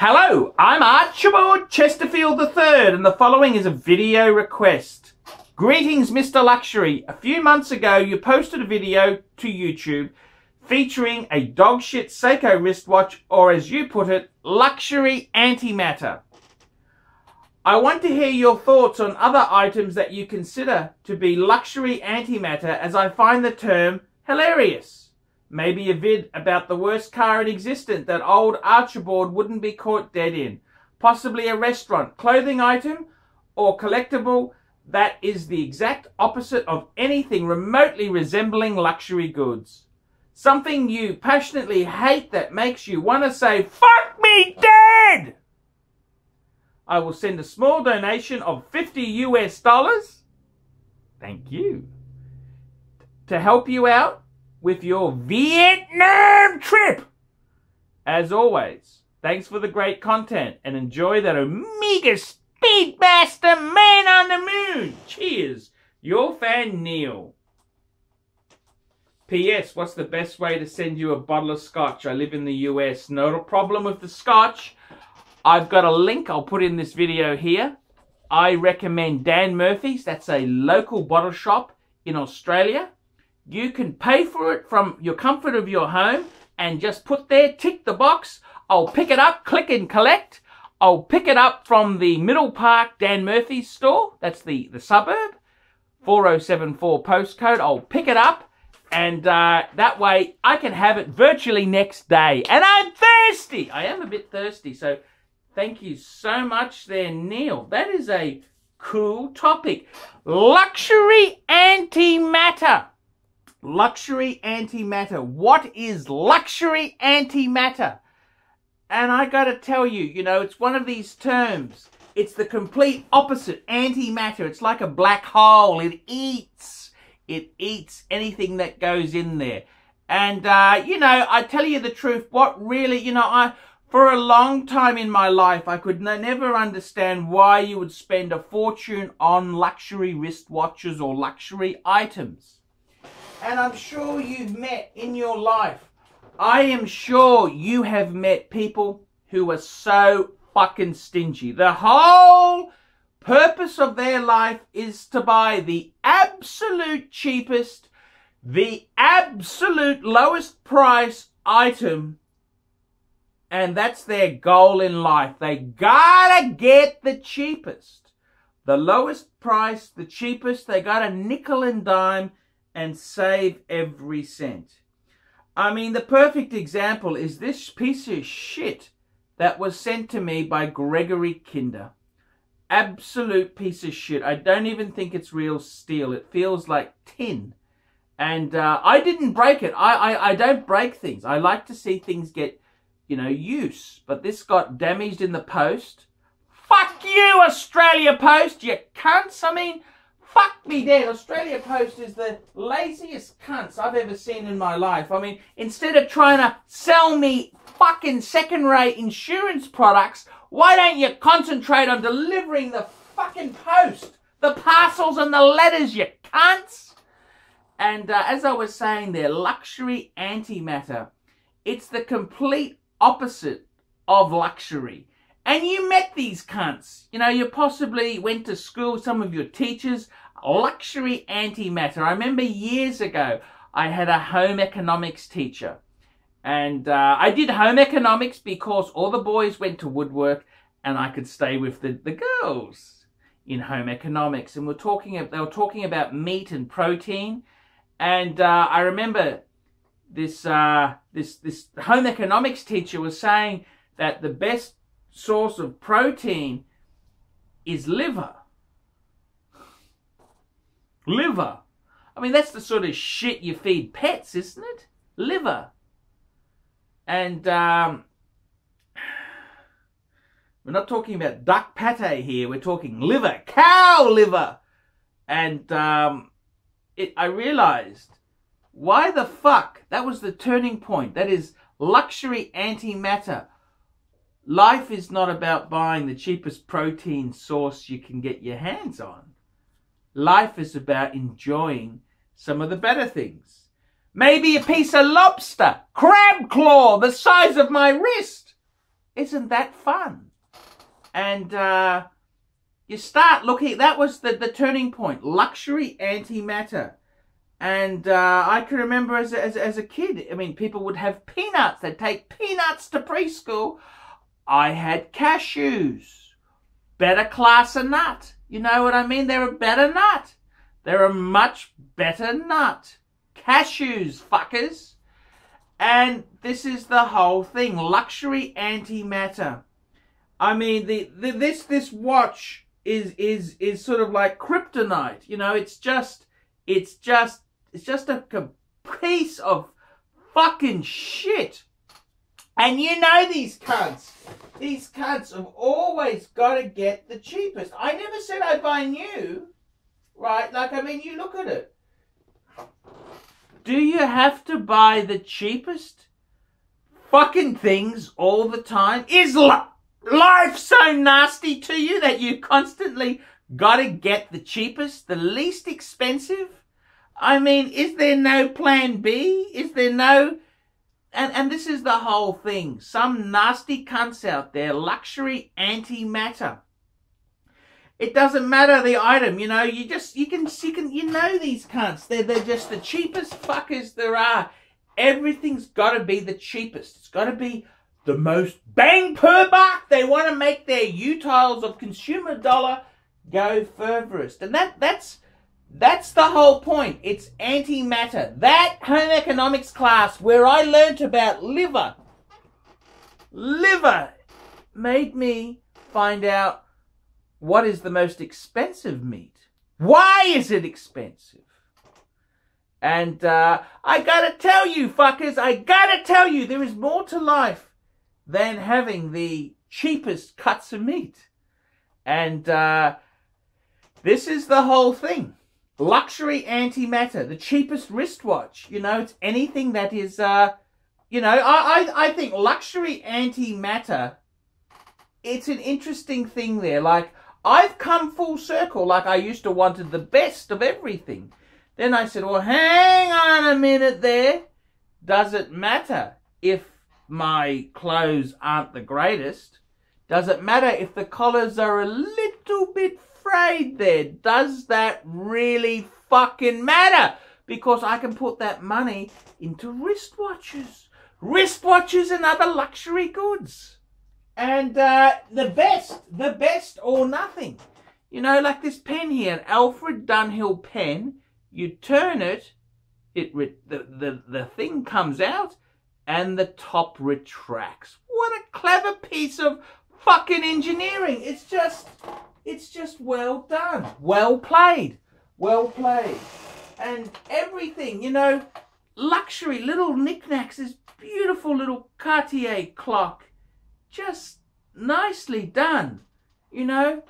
Hello, I'm Archibald Chesterfield III, and the following is a video request. Greetings, Mr. Luxury. A few months ago, you posted a video to YouTube featuring a dogshit Seiko wristwatch, or as you put it, luxury antimatter. I want to hear your thoughts on other items that you consider to be luxury antimatter, as I find the term hilarious. Maybe a vid about the worst car in existence that old Archibald wouldn't be caught dead in. Possibly a restaurant, clothing item, or collectible that is the exact opposite of anything remotely resembling luxury goods. Something you passionately hate that makes you want to say, "Fuck me dead!" I will send a small donation of $50 US. Thank you. To help you out with your Vietnam trip. As always, thanks for the great content and enjoy that Omega Speedmaster Man on the Moon. Cheers. Your fan, Neil. P.S. What's the best way to send you a bottle of scotch? I live in the US. No problem with the scotch. I've got a link I'll put in this video here. I recommend Dan Murphy's. That's a local bottle shop in Australia. You can pay for it from your comfort of your home and just put there, tick the box. I'll pick it up, click and collect. I'll pick it up from the Middle Park Dan Murphy's store. That's the suburb, 4074 postcode. I'll pick it up and that way I can have it virtually next day. And I'm thirsty. I am a bit thirsty. So thank you so much there, Neil. That is a cool topic. Luxury antimatter. Luxury antimatter. What is luxury antimatter? And I got to tell you, you know, it's one of these terms. It's the complete opposite. Antimatter. It's like a black hole. It eats anything that goes in there. And, you know, I tell you the truth, what really, you know, for a long time in my life, I could never understand why you would spend a fortune on luxury wristwatches or luxury items. And I'm sure you've met in your life, I am sure you have met people who are so fucking stingy. The whole purpose of their life is to buy the absolute cheapest, the absolute lowest price item. And that's their goal in life. They gotta get the cheapest. The lowest price, the cheapest. They gotta nickel and dime and save every cent. I mean, the perfect example is this piece of shit that was sent to me by Gregory Kinder. Absolute piece of shit. I don't even think it's real steel. It feels like tin. And I didn't break it. I don't break things. I like to see things get, you know, use. But this got damaged in the post. Fuck you, Australia Post, you cunts. I mean, fuck me dead. Australia Post is the laziest cunts I've ever seen in my life. I mean, instead of trying to sell me fucking second-rate insurance products, why don't you concentrate on delivering the fucking post? The parcels and the letters, you cunts. And as I was saying there, luxury antimatter. It's the complete opposite of luxury. And you met these cunts. You know, you possibly went to school, some of your teachers. Luxury antimatter. I remember years ago, I had a home economics teacher. And I did home economics because all the boys went to woodwork and I could stay with the girls in home economics. And they were talking about meat and protein. And I remember this home economics teacher was saying that the best source of protein is liver. Liver. I mean, that's the sort of shit you feed pets, isn't it? Liver. And we're not talking about duck pate here. We're talking liver, cow liver. And I realized, why the fuck? That was the turning point. That is luxury antimatter. Life is not about buying the cheapest protein source you can get your hands on. Life is about enjoying some of the better things. Maybe a piece of lobster, crab claw the size of my wrist. Isn't that fun? And you start looking, that was the turning point, luxury antimatter. And I can remember as a kid, I mean, people would have peanuts. They'd take peanuts to preschool. I had cashews. Better class of nut. You know what I mean? They're a better nut. They're a much better nut. Cashews, fuckers. And this is the whole thing. Luxury antimatter. I mean, this watch is sort of like kryptonite. You know, it's just a piece of fucking shit. And you know these cunts. These cunts have always got to get the cheapest. I never said I'd buy new. Right? Like, I mean, you look at it. Do you have to buy the cheapest fucking things all the time? Is life so nasty to you that you constantly got to get the cheapest, the least expensive? I mean, is there no plan B? Is there no... And this is the whole thing. Some nasty cunts out there, luxury antimatter. It doesn't matter the item, you know, you know these cunts. They're just the cheapest fuckers there are. Everything's got to be the cheapest. It's got to be the most bang per buck. They want to make their utiles of consumer dollar go furthest. And that's the whole point. It's antimatter. That home economics class where I learnt about liver made me find out what is the most expensive meat. Why is it expensive? And I gotta tell you, fuckers, I gotta tell you, there is more to life than having the cheapest cuts of meat. And this is the whole thing. Luxury antimatter, the cheapest wristwatch. You know, it's anything that is, you know, I think luxury antimatter, it's an interesting thing there. Like, I've come full circle. Like, I used to wanted the best of everything. Then I said, well, hang on a minute there. Does it matter if my clothes aren't the greatest? Does it matter if the collars are a little bit frayed there? Does that really fucking matter? Because I can put that money into wristwatches. Wristwatches and other luxury goods. And the best or nothing. You know, like this pen here, an Alfred Dunhill pen. You turn it, the thing comes out, and the top retracts. What a clever piece of fucking engineering. It's just well done. Well played. Well played. And everything, you know, luxury, little knickknacks, this beautiful little Cartier clock. Just nicely done, you know.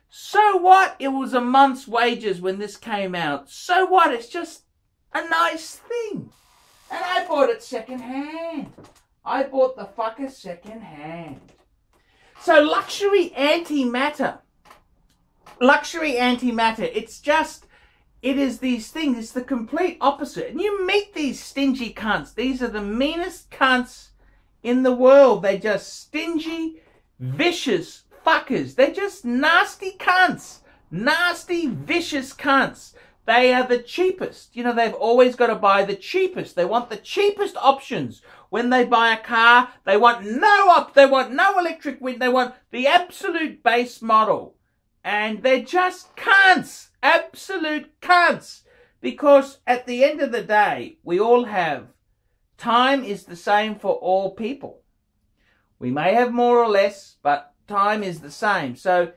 So what? It was a month's wages when this came out. So what? It's just a nice thing. And I bought it second hand. I bought the fucker second hand. So luxury antimatter. Luxury antimatter. It's just, it is these things. It's the complete opposite. And you meet these stingy cunts. These are the meanest cunts in the world. They're just stingy, vicious fuckers. They're just nasty cunts. Nasty, vicious cunts. They are the cheapest. You know, they've always got to buy the cheapest. They want the cheapest options. When they buy a car, they want no electric wind. They want the absolute base model. And they're just cunts. Absolute cunts. Because at the end of the day, we all have time is the same for all people. We may have more or less, but time is the same. So,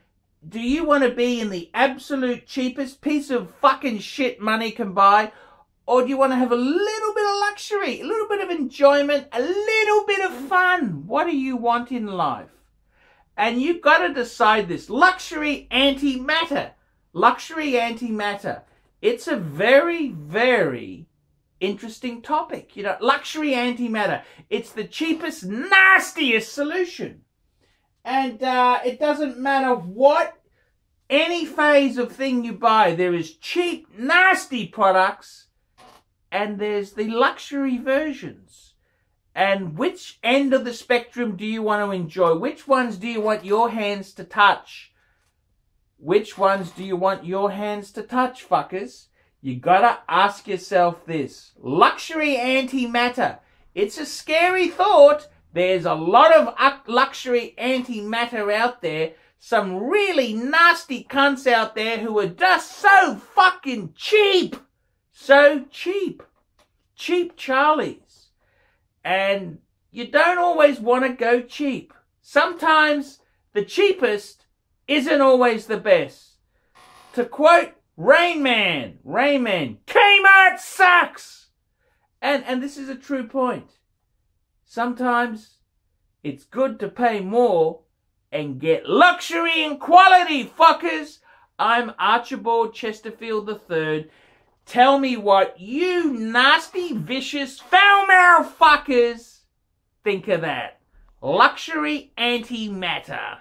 do you want to be in the absolute cheapest piece of fucking shit money can buy? Or do you want to have a little bit of luxury, a little bit of enjoyment, a little bit of fun? What do you want in life? And you've got to decide this. Luxury antimatter. Luxury antimatter. It's a very, very interesting topic. You know, luxury antimatter. It's the cheapest, nastiest solution. And it doesn't matter what, any phase of thing you buy, there is cheap, nasty products, and there's the luxury versions. And which end of the spectrum do you want to enjoy? Which ones do you want your hands to touch? Which ones do you want your hands to touch, fuckers? You gotta ask yourself this. Luxury antimatter. It's a scary thought. There's a lot of luxury antimatter out there. Some really nasty cunts out there who are just so fucking cheap. So cheap. Cheap Charlies. And you don't always want to go cheap. Sometimes the cheapest isn't always the best. To quote Rain Man, Kmart sucks! And this is a true point. Sometimes it's good to pay more and get luxury and quality, fuckers. I'm Archibald Chesterfield III. Tell me what you nasty, vicious, foul-mouthed fuckers think of that. Luxury antimatter.